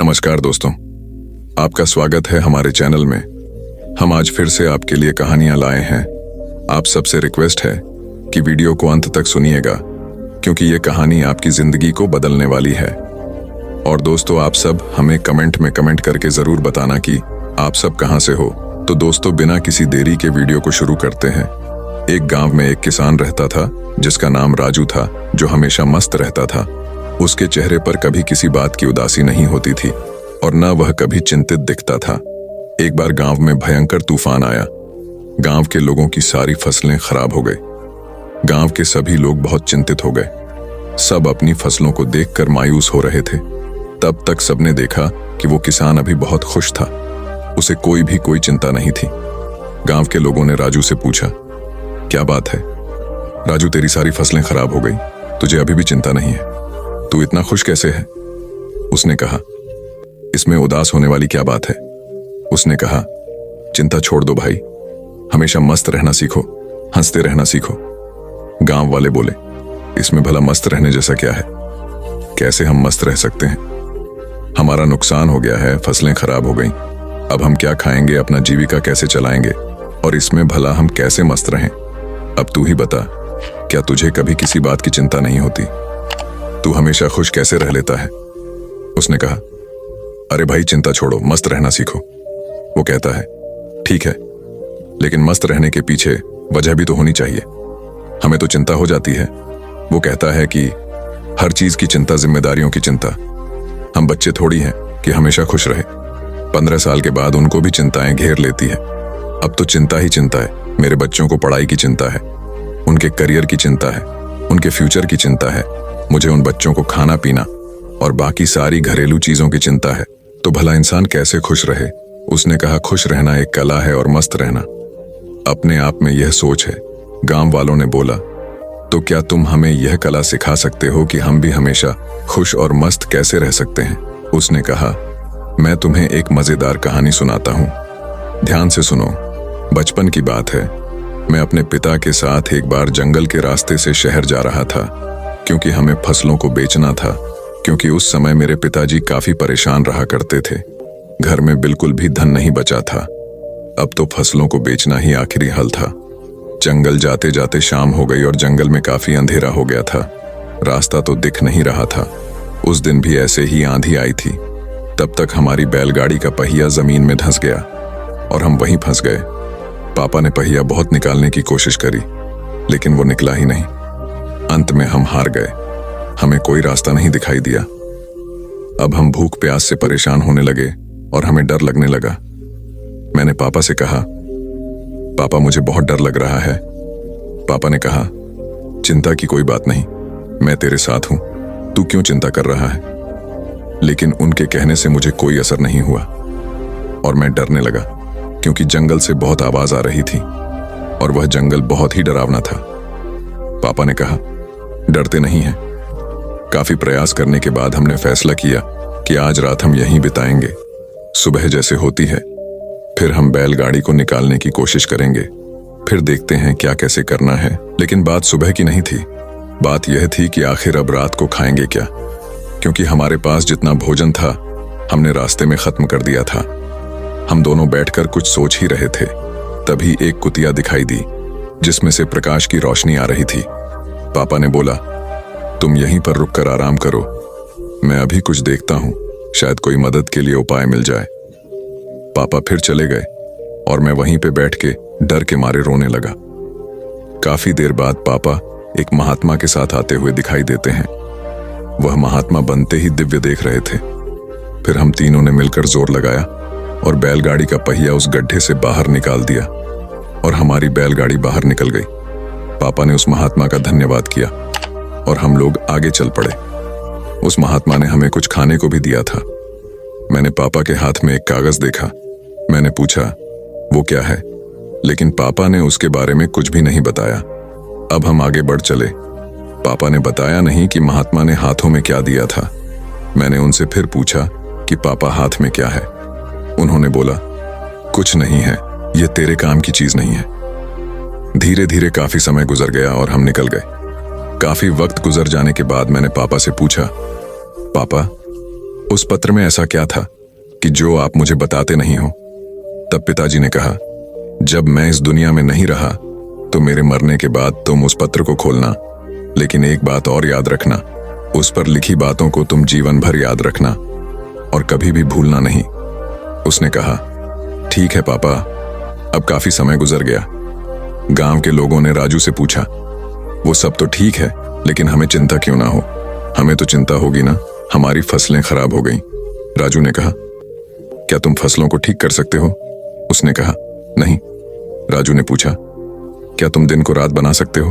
नमस्कार दोस्तों, आपका स्वागत है हमारे चैनल में। हम आज फिर से आपके लिए कहानियां लाए हैं। आप सबसे रिक्वेस्ट है कि वीडियो को अंत तक सुनिएगा, क्योंकि ये कहानी आपकी जिंदगी को बदलने वाली है। और दोस्तों, आप सब हमें कमेंट में कमेंट करके जरूर बताना कि आप सब कहां से हो। तो दोस्तों, बिना किसी देरी के वीडियो को शुरू करते हैं। एक गांव में एक किसान रहता था जिसका नाम राजू था, जो हमेशा मस्त रहता था। उसके चेहरे पर कभी किसी बात की उदासी नहीं होती थी और न वह कभी चिंतित दिखता था। एक बार गांव में भयंकर तूफान आया। गांव के लोगों की सारी फसलें खराब हो गई। गांव के सभी लोग बहुत चिंतित हो गए। सब अपनी फसलों को देखकर मायूस हो रहे थे। तब तक सबने देखा कि वो किसान अभी बहुत खुश था। उसे कोई चिंता नहीं थी। गांव के लोगों ने राजू से पूछा, क्या बात है राजू, तेरी सारी फसलें खराब हो गई, तुझे अभी भी चिंता नहीं है? तू इतना खुश कैसे है? उसने कहा, इसमें उदास होने वाली क्या बात है? उसने कहा, चिंता छोड़ दो भाई, हमेशा मस्त रहना सीखो, हंसते रहना सीखो। गांव वाले बोले, इसमें भला मस्त रहने जैसा क्या है? कैसे हम मस्त रह सकते हैं? हमारा नुकसान हो गया है, फसलें खराब हो गई, अब हम क्या खाएंगे, अपना जीविका कैसे चलाएंगे, और इसमें भला हम कैसे मस्त रहें? अब तू ही बता, क्या तुझे कभी किसी बात की चिंता नहीं होती? तू हमेशा खुश कैसे रह लेता है? उसने कहा, अरे भाई चिंता छोड़ो, मस्त रहना सीखो। वो कहता है, ठीक है, लेकिन मस्त रहने के पीछे वजह भी तो होनी चाहिए। हमें तो चिंता हो जाती है। वो कहता है कि हर चीज की चिंता जिम्मेदारियों की चिंता। हम बच्चे थोड़ी हैं कि हमेशा खुश रहे। 15 साल के बाद उनको भी चिंताएं घेर लेती है। अब तो चिंता ही चिंता है। मेरे बच्चों को पढ़ाई की चिंता है, उनके करियर की चिंता है, उनके फ्यूचर की चिंता है। मुझे उन बच्चों को खाना पीना और बाकी सारी घरेलू चीजों की चिंता है। तो भला इंसान कैसे खुश रहे? उसने कहा, खुश रहना एक कला है और मस्त रहना अपने आप में यह सोच है। गांव वालों ने बोला, तो क्या तुम हमें यह कला सिखा सकते हो कि हम भी हमेशा खुश और मस्त कैसे रह सकते हैं? उसने कहा, मैं तुम्हें एक मजेदार कहानी सुनाता हूं, ध्यान से सुनो। बचपन की बात है। मैं अपने पिता के साथ एक बार जंगल के रास्ते से शहर जा रहा था, क्योंकि हमें फसलों को बेचना था। क्योंकि उस समय मेरे पिताजी काफी परेशान रहा करते थे। घर में बिल्कुल भी धन नहीं बचा था। अब तो फसलों को बेचना ही आखिरी हल था। जंगल जाते जाते शाम हो गई और जंगल में काफी अंधेरा हो गया था। रास्ता तो दिख नहीं रहा था। उस दिन भी ऐसे ही आंधी आई थी। तब तक हमारी बैलगाड़ी का पहिया जमीन में धंस गया और हम वहीं फंस गए। पापा ने पहिया बहुत निकालने की कोशिश करी, लेकिन वो निकला ही नहीं। अंत में हम हार गए। हमें कोई रास्ता नहीं दिखाई दिया। अब हम भूख प्यास से परेशान होने लगे और हमें डर लगने लगा। मैंने पापा से कहा, पापा मुझे बहुत डर लग रहा है। पापा ने कहा, चिंता की कोई बात नहीं, मैं तेरे साथ हूं, तू क्यों चिंता कर रहा है? लेकिन उनके कहने से मुझे कोई असर नहीं हुआ और मैं डरने लगा, क्योंकि जंगल से बहुत आवाज आ रही थी और वह जंगल बहुत ही डरावना था। पापा ने कहा, डरते नहीं हैं। काफी प्रयास करने के बाद हमने फैसला किया कि आज रात हम यहीं बिताएंगे। सुबह जैसे होती है, फिर हम बैलगाड़ी को निकालने की कोशिश करेंगे। फिर देखते हैं क्या कैसे करना है। लेकिन बात सुबह की नहीं थी। बात यह थी कि आखिर अब रात को खाएंगे क्या, क्योंकि हमारे पास जितना भोजन था हमने रास्ते में खत्म कर दिया था। हम दोनों बैठकर कुछ सोच ही रहे थे। तभी एक कुतिया दिखाई दी, जिसमें से प्रकाश की रोशनी आ रही थी। पापा ने बोला, तुम यहीं पर रुककर आराम करो, मैं अभी कुछ देखता हूं, शायद कोई मदद के लिए उपाय मिल जाए। पापा फिर चले गए और मैं वहीं पे बैठ के डर के मारे रोने लगा। काफी देर बाद पापा एक महात्मा के साथ आते हुए दिखाई देते हैं। वह महात्मा बनते ही दिव्य देख रहे थे। फिर हम तीनों ने मिलकर जोर लगाया और बैलगाड़ी का पहिया उस गड्ढे से बाहर निकाल दिया और हमारी बैलगाड़ी बाहर निकल गई। पापा ने उस महात्मा का धन्यवाद किया और हम लोग आगे चल पड़े। उस महात्मा ने हमें कुछ खाने को भी दिया था। मैंने पापा के हाथ में एक कागज देखा। मैंने पूछा, वो क्या है? लेकिन पापा ने उसके बारे में कुछ भी नहीं बताया। अब हम आगे बढ़ चले। पापा ने बताया नहीं कि महात्मा ने हाथों में क्या दिया था। मैंने उनसे फिर पूछा कि पापा हाथ में क्या है? उन्होंने बोला, कुछ नहीं है, ये तेरे काम की चीज नहीं है। धीरे धीरे काफी समय गुजर गया और हम निकल गए। काफी वक्त गुजर जाने के बाद मैंने पापा से पूछा, पापा उस पत्र में ऐसा क्या था कि जो आप मुझे बताते नहीं हो? तब पिताजी ने कहा, जब मैं इस दुनिया में नहीं रहा तो मेरे मरने के बाद तुम उस पत्र को खोलना, लेकिन एक बात और याद रखना, उस पर लिखी बातों को तुम जीवन भर याद रखना और कभी भी भूलना नहीं। उसने कहा, ठीक है पापा। अब काफी समय गुजर गया। गांव के लोगों ने राजू से पूछा, वो सब तो ठीक है, लेकिन हमें चिंता क्यों ना हो? हमें तो चिंता होगी ना, हमारी फसलें खराब हो गईं। राजू ने कहा, क्या तुम फसलों को ठीक कर सकते हो? उसने कहा, नहीं। राजू ने पूछा, क्या तुम दिन को रात बना सकते हो?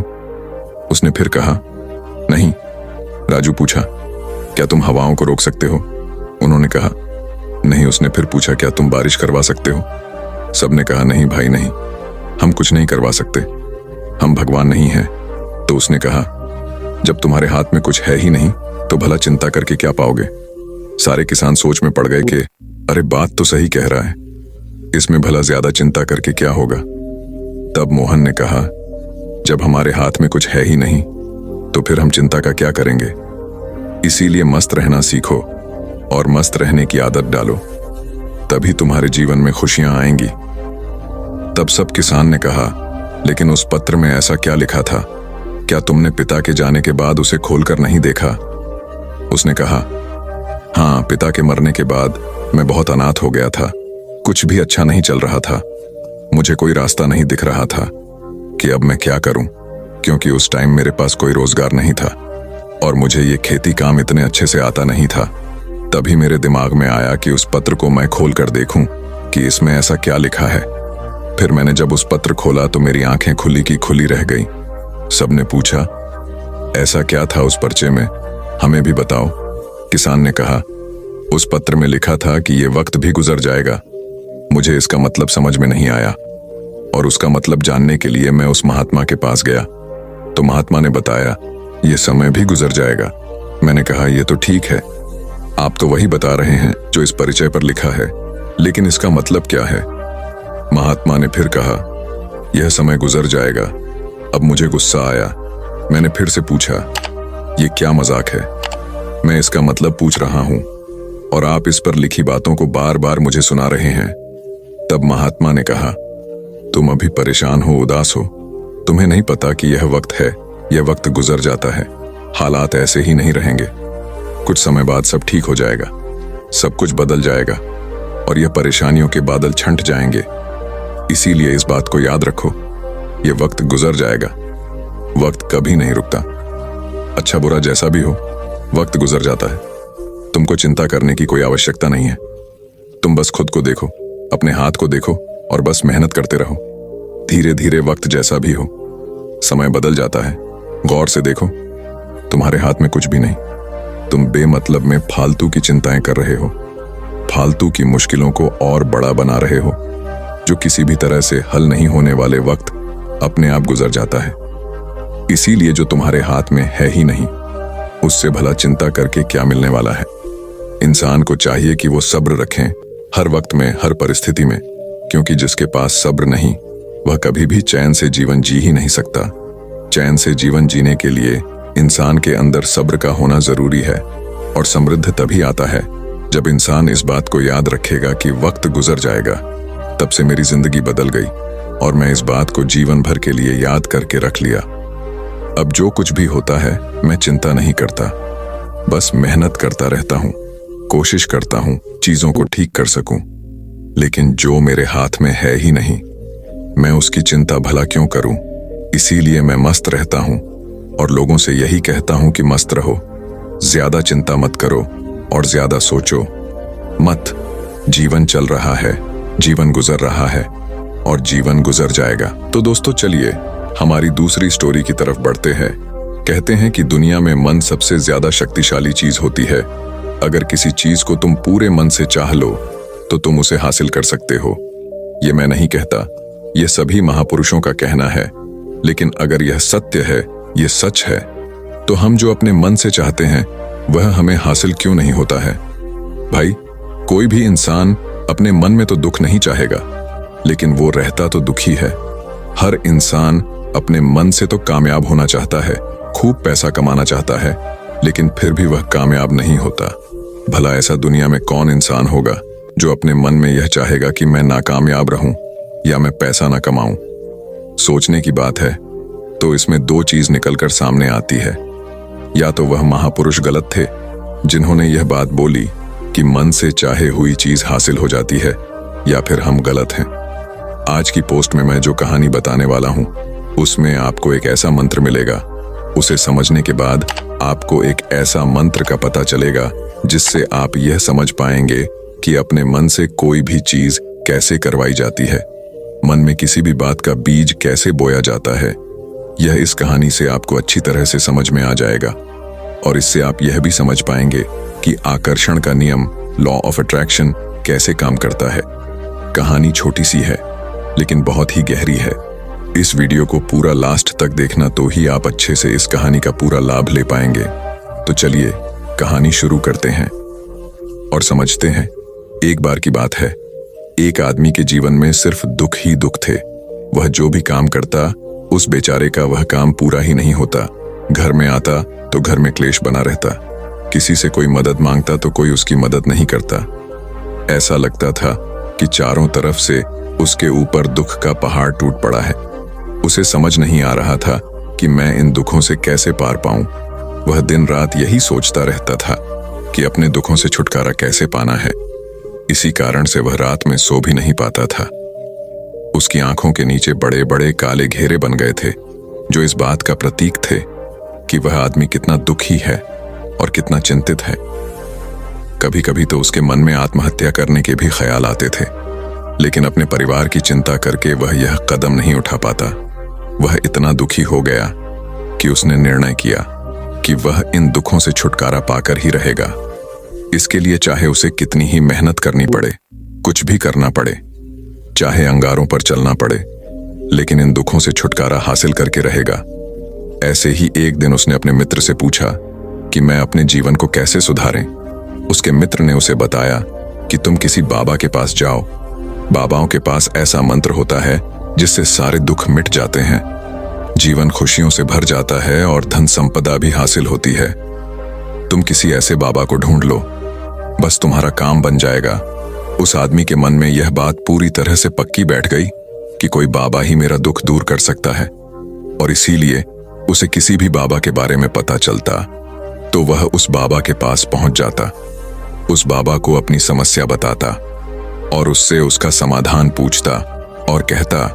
उसने फिर कहा, नहीं। राजू पूछा, क्या तुम हवाओं को रोक सकते हो? उन्होंने कहा, नहीं। उसने फिर पूछा, क्या तुम बारिश करवा सकते हो? सबने कहा, नहीं भाई नहीं, हम कुछ नहीं करवा सकते, हम भगवान नहीं हैं। तो उसने कहा, जब तुम्हारे हाथ में कुछ है ही नहीं तो भला चिंता करके क्या पाओगे? सारे किसान सोच में पड़ गए कि अरे बात तो सही कह रहा है, इसमें भला ज्यादा चिंता करके क्या होगा? तब मोहन ने कहा, जब हमारे हाथ में कुछ है ही नहीं तो फिर हम चिंता का क्या करेंगे? इसीलिए मस्त रहना सीखो और मस्त रहने की आदत डालो, तभी तुम्हारे जीवन में खुशियां आएंगी। तब सब किसान ने कहा, लेकिन उस पत्र में ऐसा क्या लिखा था? क्या तुमने पिता के जाने के बाद उसे खोलकर नहीं देखा? उसने कहा, हाँ, पिता के मरने के बाद मैं बहुत अनाथ हो गया था, कुछ भी अच्छा नहीं चल रहा था, मुझे कोई रास्ता नहीं दिख रहा था कि अब मैं क्या करूं, क्योंकि उस टाइम मेरे पास कोई रोजगार नहीं था और मुझे ये खेती काम इतने अच्छे से आता नहीं था। तभी मेरे दिमाग में आया कि उस पत्र को मैं खोल कर देखूं कि इसमें ऐसा क्या लिखा है। फिर मैंने जब उस पत्र खोला तो मेरी आंखें खुली की खुली रह गईं। सबने पूछा, ऐसा क्या था उस पर्चे में, हमें भी बताओ। किसान ने कहा, उस पत्र में लिखा था कि ये वक्त भी गुजर जाएगा। मुझे इसका मतलब समझ में नहीं आया और उसका मतलब जानने के लिए मैं उस महात्मा के पास गया तो महात्मा ने बताया, ये समय भी गुजर जाएगा। मैंने कहा, ये तो ठीक है, आप तो वही बता रहे हैं जो इस परिचय पर लिखा है, लेकिन इसका मतलब क्या है? महात्मा ने फिर कहा, यह समय गुजर जाएगा। अब मुझे गुस्सा आया। मैंने फिर से पूछा, ये क्या मजाक है? मैं इसका मतलब पूछ रहा हूं और आप इस पर लिखी बातों को बार बार मुझे सुना रहे हैं। तब महात्मा ने कहा, तुम अभी परेशान हो, उदास हो, तुम्हें नहीं पता कि यह वक्त है, यह वक्त गुजर जाता है, हालात ऐसे ही नहीं रहेंगे, कुछ समय बाद सब ठीक हो जाएगा, सब कुछ बदल जाएगा और यह परेशानियों के बादल छंट जाएंगे। इसीलिए इस बात को याद रखो, यह वक्त गुजर जाएगा, वक्त कभी नहीं रुकता। अच्छा बुरा जैसा भी हो, वक्त गुजर जाता है, तुमको चिंता करने की कोई आवश्यकता नहीं है। तुम बस खुद को देखो, अपने हाथ को देखो और बस मेहनत करते रहो। धीरे धीरे वक्त जैसा भी हो, समय बदल जाता है। गौर से देखो, तुम्हारे हाथ में कुछ भी नहीं, तुम बेमतलब में फालतू की चिंताएं कर रहे हो, फालतू की मुश्किलों को और बड़ा बना रहे हो। जो किसी भी तरह से हल नहीं होने वाले वक्त अपने आप गुजर जाता है। इसीलिए जो तुम्हारे हाथ में है ही नहीं, उससे भला चिंता करके क्या मिलने वाला है। इंसान को चाहिए कि वो सब्र रखें हर वक्त में, हर परिस्थिति में, क्योंकि जिसके पास सब्र नहीं वह कभी भी चैन से जीवन जी ही नहीं सकता। चैन से जीवन जीने के लिए इंसान के अंदर सब्र का होना जरूरी है और समृद्ध तभी आता है जब इंसान इस बात को याद रखेगा कि वक्त गुजर जाएगा। तब से मेरी जिंदगी बदल गई और मैं इस बात को जीवन भर के लिए याद करके रख लिया। अब जो कुछ भी होता है मैं चिंता नहीं करता, बस मेहनत करता रहता हूँ, कोशिश करता हूँ चीजों को ठीक कर सकूं। लेकिन जो मेरे हाथ में है ही नहीं, मैं उसकी चिंता भला क्यों करूं? इसीलिए मैं मस्त रहता हूं और लोगों से यही कहता हूं कि मस्त रहो, ज्यादा चिंता मत करो और ज्यादा सोचो मत। जीवन चल रहा है, जीवन गुजर रहा है और जीवन गुजर जाएगा। तो दोस्तों चलिए हमारी दूसरी स्टोरी की तरफ बढ़ते हैं। कहते हैं कि दुनिया में मन सबसे ज्यादा शक्तिशाली चीज होती है। अगर किसी चीज को तुम पूरे मन से चाह लो तो तुम उसे हासिल कर सकते हो। ये मैं नहीं कहता, ये सभी महापुरुषों का कहना है। लेकिन अगर यह सत्य है, ये सच है, तो हम जो अपने मन से चाहते हैं वह हमें हासिल क्यों नहीं होता है? भाई, कोई भी इंसान अपने मन में तो दुख नहीं चाहेगा, लेकिन वो रहता तो दुखी है। हर इंसान अपने मन से तो कामयाब होना चाहता है, खूब पैसा कमाना चाहता है, लेकिन फिर भी वह कामयाब नहीं होता। भला ऐसा दुनिया में कौन इंसान होगा जो अपने मन में यह चाहेगा कि मैं नाकामयाब रहूं या मैं पैसा ना कमाऊं। सोचने की बात है तो इसमें दो चीज निकलकर सामने आती है। या तो वह महापुरुष गलत थे जिन्होंने यह बात बोली कि मन से चाहे हुई चीज हासिल हो जाती है, या फिर हम गलत हैं। आज की पोस्ट में मैं जो कहानी बताने वाला हूं उसमें आपको एक ऐसा मंत्र मिलेगा। उसे समझने के बाद आपको एक ऐसा मंत्र का पता चलेगा जिससे आप यह समझ पाएंगे कि अपने मन से कोई भी चीज कैसे करवाई जाती है, मन में किसी भी बात का बीज कैसे बोया जाता है। यह इस कहानी से आपको अच्छी तरह से समझ में आ जाएगा और इससे आप यह भी समझ पाएंगे कि आकर्षण का नियम, लॉ ऑफ अट्रैक्शन, कैसे काम करता है। कहानी छोटी सी है लेकिन बहुत ही गहरी है। इस वीडियो को पूरा लास्ट तक देखना तो ही आप अच्छे से इस कहानी का पूरा लाभ ले पाएंगे। तो चलिए कहानी शुरू करते हैं और समझते हैं। एक बार की बात है, एक आदमी के जीवन में सिर्फ दुख ही दुख थे। वह जो भी काम करता उस बेचारे का वह काम पूरा ही नहीं होता। घर में आता तो घर में क्लेश बना रहता, किसी से कोई मदद मांगता तो कोई उसकी मदद नहीं करता। ऐसा लगता था कि चारों तरफ से उसके ऊपर दुख का पहाड़ टूट पड़ा है। उसे समझ नहीं आ रहा था कि मैं इन दुखों से कैसे पार पाऊं। वह दिन रात यही सोचता रहता था कि अपने दुखों से छुटकारा कैसे पाना है। इसी कारण से वह रात में सो भी नहीं पाता था। उसकी आंखों के नीचे बड़े बड़े काले घेरे बन गए थे जो इस बात का प्रतीक थे कि वह आदमी कितना दुखी है और कितना चिंतित है। कभी कभी तो उसके मन में आत्महत्या करने के भी ख्याल आते थे, लेकिन अपने परिवार की चिंता करके वह यह कदम नहीं उठा पाता। वह इतना दुखी हो गया कि उसने निर्णय किया कि वह इन दुखों से छुटकारा पाकर ही रहेगा। इसके लिए चाहे उसे कितनी ही मेहनत करनी पड़े, कुछ भी करना पड़े, चाहे अंगारों पर चलना पड़े, लेकिन इन दुखों से छुटकारा हासिल करके रहेगा। ऐसे ही एक दिन उसने अपने मित्र से पूछा कि मैं अपने जीवन को कैसे सुधारें। उसके मित्र ने उसे बताया कि तुम किसी बाबा के पास जाओ। बाबाओं के पास ऐसा मंत्र होता है जिससे सारे दुख मिट जाते हैं, जीवन खुशियों से भर जाता है और धन संपदा भी हासिल होती है। तुम किसी ऐसे बाबा को ढूंढ लो, बस तुम्हारा काम बन जाएगा। उस आदमी के मन में यह बात पूरी तरह से पक्की बैठ गई कि कोई बाबा ही मेरा दुख दूर कर सकता है, और इसीलिए उसे किसी भी बाबा के बारे में पता चलता तो वह उस बाबा के पास पहुंच जाता, उस बाबा को अपनी समस्या बताता और उससे उसका समाधान पूछता और कहता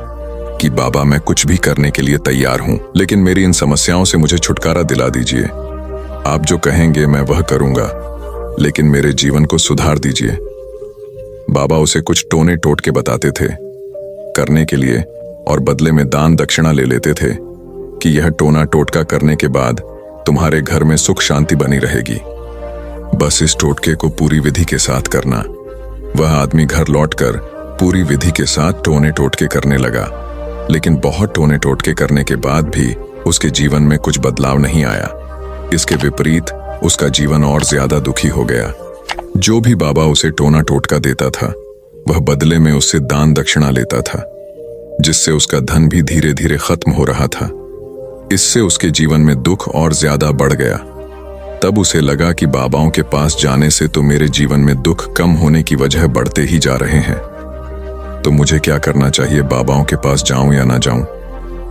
कि बाबा मैं कुछ भी करने के लिए तैयार हूं, लेकिन मेरी इन समस्याओं से मुझे छुटकारा दिला दीजिए। आप जो कहेंगे मैं वह करूंगा, लेकिन मेरे जीवन को सुधार दीजिए। बाबा उसे कुछ टोने टोटके बताते थे करने के लिए और बदले में दान दक्षिणा ले लेते थे कि यह टोना टोटका करने के बाद तुम्हारे घर में सुख शांति बनी रहेगी। बस इस टोटके को पूरी विधि के साथ करना। वह आदमी घर लौटकर पूरी विधि के साथ टोने टोटके करने लगा, लेकिन बहुत टोने टोटके करने के बाद भी उसके जीवन में कुछ बदलाव नहीं आया। इसके विपरीत उसका जीवन और ज्यादा दुखी हो गया। जो भी बाबा उसे टोना टोटका देता था वह बदले में उससे दान दक्षिणा लेता था, जिससे उसका धन भी धीरे धीरे खत्म हो रहा था। इससे उसके जीवन में दुख और ज्यादा बढ़ गया। तब उसे लगा कि बाबाओं के पास जाने से तो मेरे जीवन में दुख कम होने की वजह बढ़ते ही जा रहे हैं, तो मुझे क्या करना चाहिए, बाबाओं के पास जाऊं या ना जाऊं।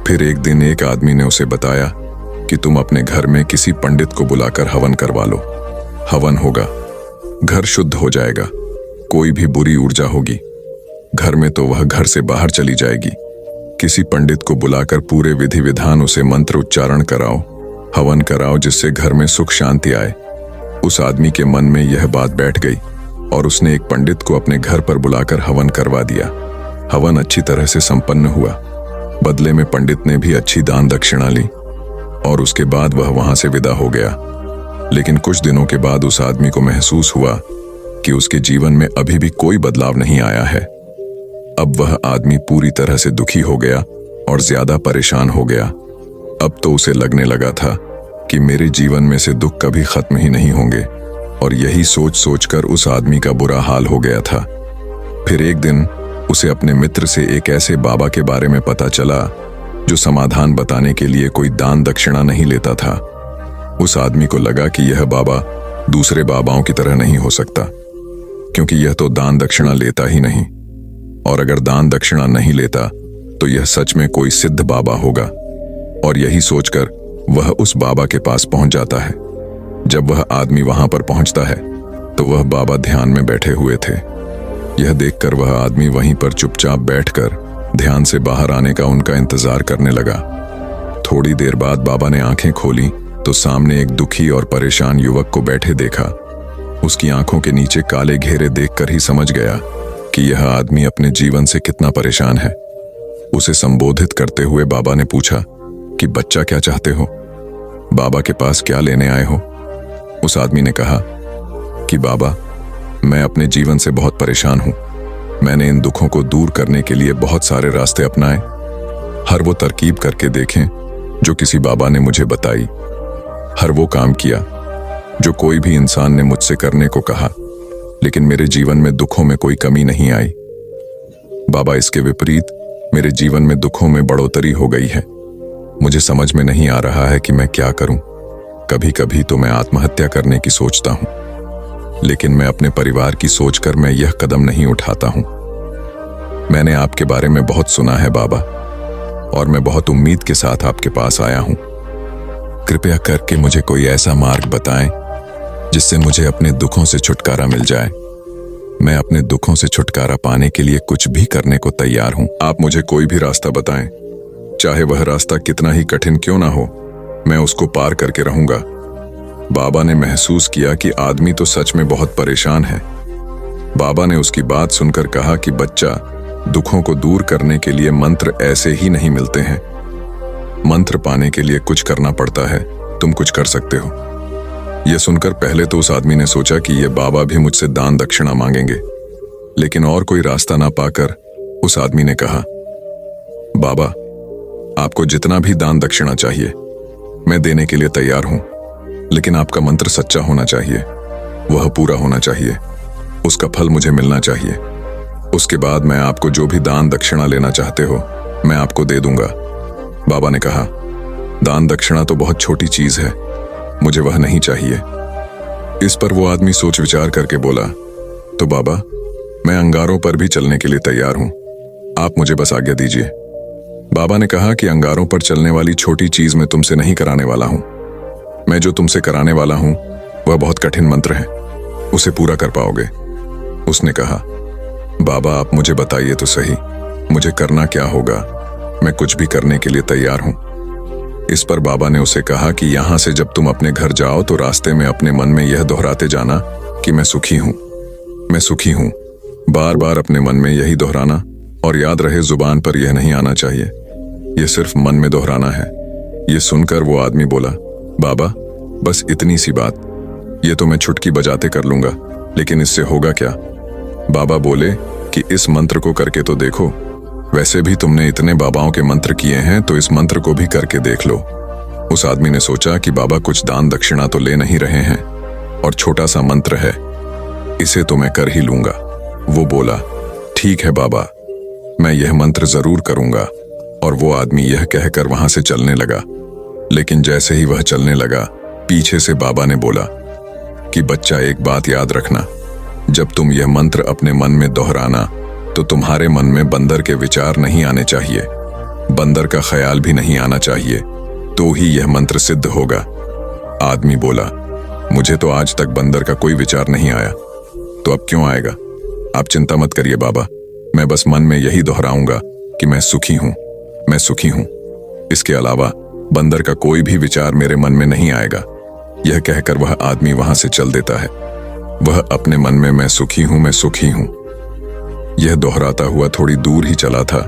फिर एक दिन एक आदमी ने उसे बताया कि तुम अपने घर में किसी पंडित को बुलाकर हवन करवा लो। हवन होगा, घर शुद्ध हो जाएगा, कोई भी बुरी ऊर्जा होगी घर में तो वह घर से बाहर चली जाएगी। किसी पंडित को बुलाकर पूरे विधि विधान उसे मंत्र उच्चारण कराओ, हवन कराओ, जिससे घर में सुख शांति आए। उस आदमी के मन में यह बात बैठ गई और उसने एक पंडित को अपने घर पर बुलाकर हवन करवा दिया। हवन अच्छी तरह से संपन्न हुआ। बदले में पंडित ने भी अच्छी दान दक्षिणा ली और उसके बाद वह वहां से विदा हो गया। लेकिन कुछ दिनों के बाद उस आदमी को महसूस हुआ कि उसके जीवन में अभी भी कोई बदलाव नहीं आया है। अब वह आदमी पूरी तरह से दुखी हो गया और ज्यादा परेशान हो गया। अब तो उसे लगने लगा था कि मेरे जीवन में से दुख कभी खत्म ही नहीं होंगे, और यही सोच सोचकर उस आदमी का बुरा हाल हो गया था। फिर एक दिन उसे अपने मित्र से एक ऐसे बाबा के बारे में पता चला जो समाधान बताने के लिए कोई दान दक्षिणा नहीं लेता था। उस आदमी को लगा कि यह बाबा दूसरे बाबाओं की तरह नहीं हो सकता, क्योंकि यह तो दान दक्षिणा लेता ही नहीं, और अगर दान दक्षिणा नहीं लेता तो यह सच में कोई सिद्ध बाबा होगा। और यही सोचकर वह उस बाबा के पास पहुंच जाता है। जब वह आदमी वहां पर पहुंचता है तो वह बाबा ध्यान में बैठे हुए थे। यह देखकर वह आदमी वहीं पर चुपचाप बैठकर ध्यान से बाहर आने का उनका इंतजार करने लगा। थोड़ी देर बाद बाबा ने आंखें खोली तो सामने एक दुखी और परेशान युवक को बैठे देखा। उसकी आंखों के नीचे काले घेरे देखकर ही समझ गया कि यह आदमी अपने जीवन से कितना परेशान है। उसे संबोधित करते हुए बाबा ने पूछा कि बच्चा, क्या चाहते हो? बाबा के पास क्या लेने आए हो? उस आदमी ने कहा कि बाबा, मैं अपने जीवन से बहुत परेशान हूं। मैंने इन दुखों को दूर करने के लिए बहुत सारे रास्ते अपनाए, हर वो तरकीब करके देखें जो किसी बाबा ने मुझे बताई, हर वो काम किया जो कोई भी इंसान ने मुझसे करने को कहा, लेकिन मेरे जीवन में दुखों में कोई कमी नहीं आई। बाबा, इसके विपरीत मेरे जीवन में दुखों में बढ़ोतरी हो गई है। मुझे समझ में नहीं आ रहा है कि मैं क्या करूं। कभी कभी तो मैं आत्महत्या करने की सोचता हूं, लेकिन मैं अपने परिवार की सोचकर मैं यह कदम नहीं उठाता हूं। मैंने आपके बारे में बहुत सुना है बाबा, और मैं बहुत उम्मीद के साथ आपके पास आया हूं। कृपया करके मुझे कोई ऐसा मार्ग बताएं जिससे मुझे अपने दुखों से छुटकारा मिल जाए। मैं अपने दुखों से छुटकारा पाने के लिए कुछ भी करने को तैयार हूं। आप मुझे कोई भी रास्ता बताएं, चाहे वह रास्ता कितना ही कठिन क्यों ना हो, मैं उसको पार करके रहूंगा। बाबा ने महसूस किया कि आदमी तो सच में बहुत परेशान है। बाबा ने उसकी बात सुनकर कहा कि बच्चा, दुखों को दूर करने के लिए मंत्र ऐसे ही नहीं मिलते हैं। मंत्र पाने के लिए कुछ करना पड़ता है। तुम कुछ कर सकते हो। यह सुनकर पहले तो उस आदमी ने सोचा कि ये बाबा भी मुझसे दान दक्षिणा मांगेंगे, लेकिन और कोई रास्ता ना पाकर उस आदमी ने कहा, बाबा, आपको जितना भी दान दक्षिणा चाहिए मैं देने के लिए तैयार हूं, लेकिन आपका मंत्र सच्चा होना चाहिए, वह पूरा होना चाहिए, उसका फल मुझे मिलना चाहिए। उसके बाद मैं आपको जो भी दान दक्षिणा लेना चाहते हो मैं आपको दे दूंगा। बाबा ने कहा, दान दक्षिणा तो बहुत छोटी चीज है, मुझे वह नहीं चाहिए। इस पर वो आदमी सोच विचार करके बोला, तो बाबा, मैं अंगारों पर भी चलने के लिए तैयार हूं, आप मुझे बस आज्ञा दीजिए। बाबा ने कहा कि अंगारों पर चलने वाली छोटी चीज मैं तुमसे नहीं कराने वाला हूं। मैं जो तुमसे कराने वाला हूं वह बहुत कठिन मंत्र है, उसे पूरा कर पाओगे। उसने कहा, बाबा, आप मुझे बताइए तो सही, मुझे करना क्या होगा? मैं कुछ भी करने के लिए तैयार हूं। इस पर बाबा ने उसे कहा कि यहां से जब तुम अपने घर जाओ तो रास्ते में अपने मन में यह दोहराते जाना कि मैं सुखी हूं, मैं सुखी हूं। बार बार अपने मन में यही दोहराना, और याद रहे जुबान पर यह नहीं आना चाहिए, यह सिर्फ मन में दोहराना है। यह सुनकर वो आदमी बोला, बाबा, बस इतनी सी बात, ये तो मैं चुटकी बजाते कर लूंगा, लेकिन इससे होगा क्या? बाबा बोले कि इस मंत्र को करके तो देखो, वैसे भी तुमने इतने बाबाओं के मंत्र किए हैं तो इस मंत्र को भी करके देख लो। उस आदमी ने सोचा कि बाबा कुछ दान दक्षिणा तो ले नहीं रहे हैं, और छोटा सा मंत्र है, इसे तो मैं कर ही लूंगा। वो बोला, ठीक है बाबा, मैं यह मंत्र जरूर करूंगा। और वो आदमी यह कहकर वहां से चलने लगा। लेकिन जैसे ही वह चलने लगा, पीछे से बाबा ने बोला कि बच्चा, एक बात याद रखना, जब तुम यह मंत्र अपने मन में दोहराना तो तुम्हारे मन में बंदर के विचार नहीं आने चाहिए, बंदर का ख्याल भी नहीं आना चाहिए, तो ही यह मंत्र सिद्ध होगा। आदमी बोला, मुझे तो आज तक बंदर का कोई विचार नहीं आया, तो अब क्यों आएगा? आप चिंता मत करिए बाबा, मैं बस मन में यही दोहराऊंगा कि मैं सुखी हूं, मैं सुखी हूं। इसके अलावा बंदर का कोई भी विचार मेरे मन में नहीं आएगा। यह कहकर वह आदमी वहां से चल देता है। वह अपने मन में मैं सुखी हूं, मैं सुखी हूं, यह दोहराता हुआ थोड़ी दूर ही चला था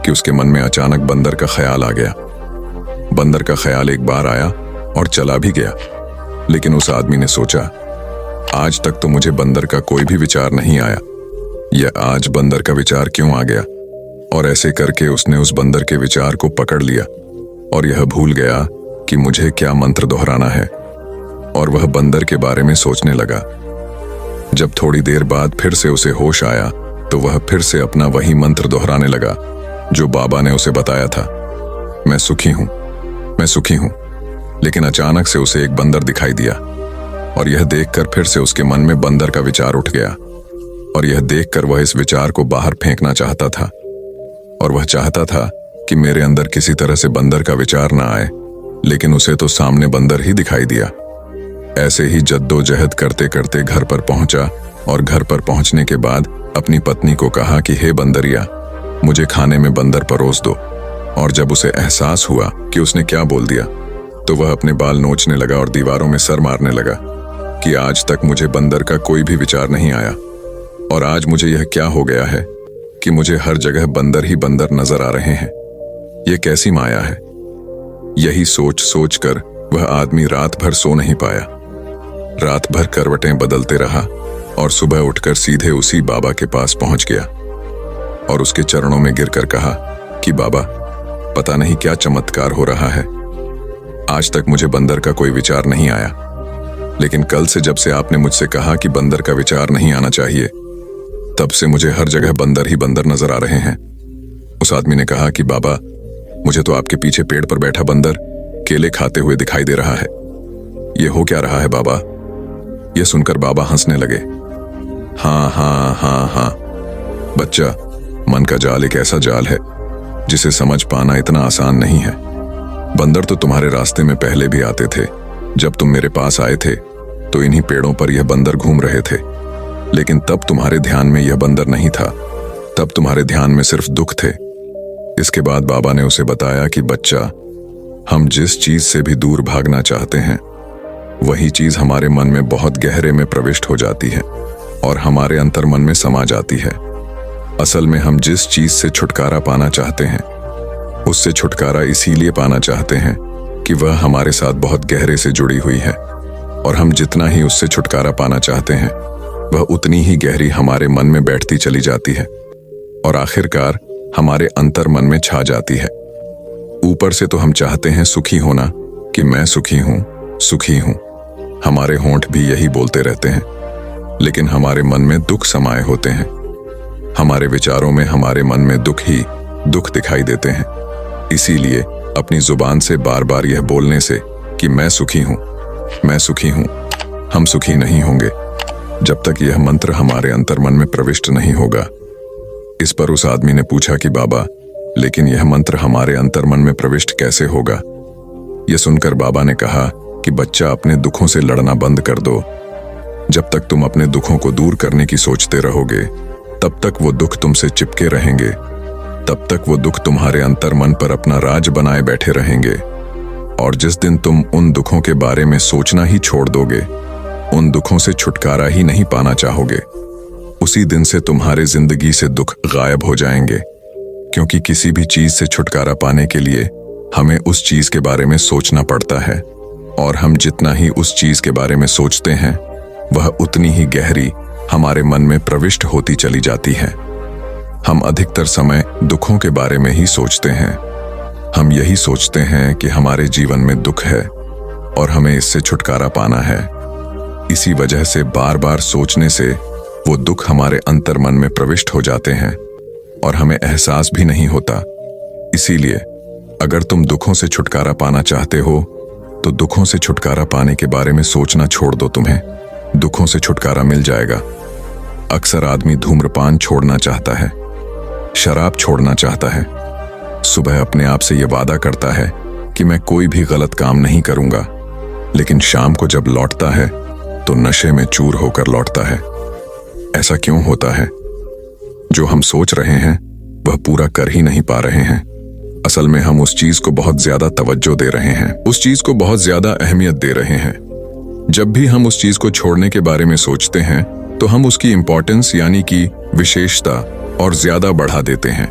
कि उसके मन में अचानक बंदर का ख्याल आ गया। बंदर का ख्याल एक बार आया और चला भी गया, लेकिन उस आदमी ने सोचा, आज तक तो मुझे बंदर का कोई भी विचार नहीं आया, यह आज बंदर का विचार क्यों आ गया? और ऐसे करके उसने उस बंदर के विचार को पकड़ लिया और यह भूल गया कि मुझे क्या मंत्र दोहराना है, और वह बंदर के बारे में सोचने लगा। जब थोड़ी देर बाद फिर से उसे होश आया तो वह फिर से अपना वही मंत्र दोहराने लगा जो बाबा ने उसे बताया था, मैं सुखी हूं, मैं सुखी हूं। लेकिन अचानक से उसे एक बंदर दिखाई दिया। और यह देखकर फिर से उसके मन में बंदर का विचार उठ गया। और यह देखकर वह इस विचार को बाहर फेंकना चाहता था, और वह चाहता था कि मेरे अंदर किसी तरह से बंदर का विचार ना आए, लेकिन उसे तो सामने बंदर ही दिखाई दिया। ऐसे ही जद्दोजहद करते करते घर पर पहुंचा, और घर पर पहुंचने के बाद अपनी पत्नी को कहा कि हे बंदरिया, मुझे खाने में बंदर परोस दो। और जब उसे एहसास हुआ कि उसने क्या बोल दिया, तो वह अपने बाल नोचने लगा और दीवारों में सर मारने लगा कि आज तक मुझे बंदर का कोई भी विचार नहीं आया, और आज मुझे यह क्या हो गया है कि मुझे हर जगह बंदर ही बंदर नजर आ रहे हैं। यह कैसी माया है। यही सोच सोच कर वह आदमी रात भर सो नहीं पाया। रात भर करवटें बदलते रहा और सुबह उठकर सीधे उसी बाबा के पास पहुंच गया और उसके चरणों में गिरकर कहा कि बाबा, पता नहीं क्या चमत्कार हो रहा है। आज तक मुझे बंदर का कोई विचार नहीं आया, लेकिन कल से जब से आपने मुझसे कहा कि बंदर का विचार नहीं आना चाहिए, तब से मुझे हर जगह बंदर ही बंदर नजर आ रहे हैं। उस आदमी ने कहा कि बाबा, मुझे तो आपके पीछे पेड़ पर बैठा बंदर केले खाते हुए दिखाई दे रहा है। ये हो क्या रहा है बाबा? यह सुनकर बाबा हंसने लगे। हाँ हाँ हाँ हाँ बच्चा, मन का जाल एक ऐसा जाल है जिसे समझ पाना इतना आसान नहीं है। बंदर तो तुम्हारे रास्ते में पहले भी आते थे। जब तुम मेरे पास आए थे तो इन्हीं पेड़ों पर यह बंदर घूम रहे थे, लेकिन तब तुम्हारे ध्यान में यह बंदर नहीं था। तब तुम्हारे ध्यान में सिर्फ दुख थे। इसके बाद बाबा ने उसे बताया कि बच्चा, हम जिस चीज से भी दूर भागना चाहते हैं, वही चीज हमारे मन में बहुत गहरे में प्रविष्ट हो जाती है और हमारे अंतर्मन में समा जाती है। असल में हम जिस चीज से छुटकारा पाना चाहते हैं, उससे छुटकारा इसीलिए पाना चाहते हैं कि वह हमारे साथ बहुत गहरे से जुड़ी हुई है, और हम जितना ही उससे छुटकारा पाना चाहते हैं, वह उतनी ही गहरी हमारे मन में बैठती चली जाती है और आखिरकार हमारे अंतर्मन में छा जाती है। ऊपर से तो हम चाहते हैं सुखी होना कि मैं सुखी हूं, सुखी हूं। हमारे होंठ भी यही बोलते रहते हैं, लेकिन हमारे मन में दुख समाये होते हैं। हमारे विचारों में हमारे मन में दुख ही दुख दिखाई देते हैं। इसीलिए अपनी जुबान से बार बार यह बोलने से कि मैं सुखी हूं, मैं सुखी हूं, हम सुखी नहीं होंगे जब तक यह मंत्र हमारे अंतर्मन में प्रविष्ट नहीं होगा। इस पर उस आदमी ने पूछा कि बाबा, लेकिन यह मंत्र हमारे अंतर्मन में प्रविष्ट कैसे होगा? यह सुनकर बाबा ने कहा कि बच्चा, अपने दुखों से लड़ना बंद कर दो। जब तक तुम अपने दुखों को दूर करने की सोचते रहोगे, तब तक वो दुख तुमसे चिपके रहेंगे। तब तक वो दुख तुम्हारे अंतर्मन पर अपना राज बनाए बैठे रहेंगे। और जिस दिन तुम उन दुखों के बारे में सोचना ही छोड़ दोगे, उन दुखों से छुटकारा ही नहीं पाना चाहोगे, उसी दिन से तुम्हारे जिंदगी से दुख गायब हो जाएंगे। क्योंकि किसी भी चीज से छुटकारा पाने के लिए हमें उस चीज के बारे में सोचना पड़ता है, और हम जितना ही उस चीज के बारे में सोचते हैं, वह उतनी ही गहरी हमारे मन में प्रविष्ट होती चली जाती है। हम अधिकतर समय दुखों के बारे में ही सोचते हैं। हम यही सोचते हैं कि हमारे जीवन में दुख है और हमें इससे छुटकारा पाना है। इसी वजह से बार बार सोचने से वो दुख हमारे अंतर्मन में प्रविष्ट हो जाते हैं और हमें एहसास भी नहीं होता। इसीलिए अगर तुम दुखों से छुटकारा पाना चाहते हो, तो दुखों से छुटकारा पाने के बारे में सोचना छोड़ दो। तुम्हें दुखों से छुटकारा मिल जाएगा। अक्सर आदमी धूम्रपान छोड़ना चाहता है, शराब छोड़ना चाहता है, सुबह अपने आप से यह वादा करता है कि मैं कोई भी गलत काम नहीं करूंगा, लेकिन शाम को जब लौटता है तो नशे में चूर होकर लौटता है। ऐसा क्यों होता है? जो हम सोच रहे हैं वह पूरा कर ही नहीं पा रहे हैं। असल में हम उस चीज को बहुत ज्यादा तवज्जो दे रहे हैं, उस चीज को बहुत ज्यादा अहमियत दे रहे हैं। जब भी हम उस चीज को छोड़ने के बारे में सोचते हैं, तो हम उसकी इंपॉर्टेंस यानी कि विशेषता और ज्यादा बढ़ा देते हैं।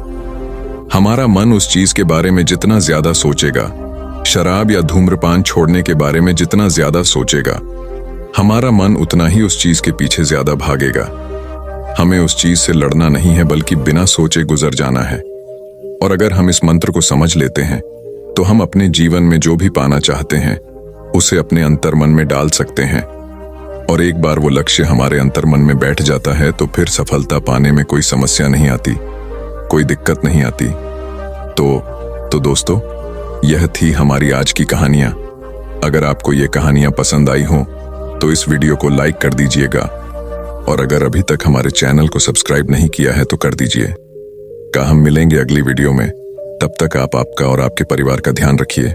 हमारा मन उस चीज के बारे में जितना ज्यादा सोचेगा, शराब या धूम्रपान छोड़ने के बारे में जितना ज्यादा सोचेगा, हमारा मन उतना ही उस चीज के पीछे ज्यादा भागेगा। हमें उस चीज से लड़ना नहीं है, बल्कि बिना सोचे गुजर जाना है। और अगर हम इस मंत्र को समझ लेते हैं, तो हम अपने जीवन में जो भी पाना चाहते हैं, उसे अपने अंतर्मन में डाल सकते हैं। और एक बार वो लक्ष्य हमारे अंतर्मन में बैठ जाता है, तो फिर सफलता पाने में कोई समस्या नहीं आती, कोई दिक्कत नहीं आती। तो दोस्तों, यह थी हमारी आज की कहानियां। अगर आपको ये कहानियां पसंद आई हों, तो इस वीडियो को लाइक कर दीजिएगा और अगर अभी तक हमारे चैनल को सब्सक्राइब नहीं किया है तो कर दीजिए। हम मिलेंगे अगली वीडियो में। तब तक आप आपका और आपके परिवार का ध्यान रखिए।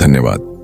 धन्यवाद।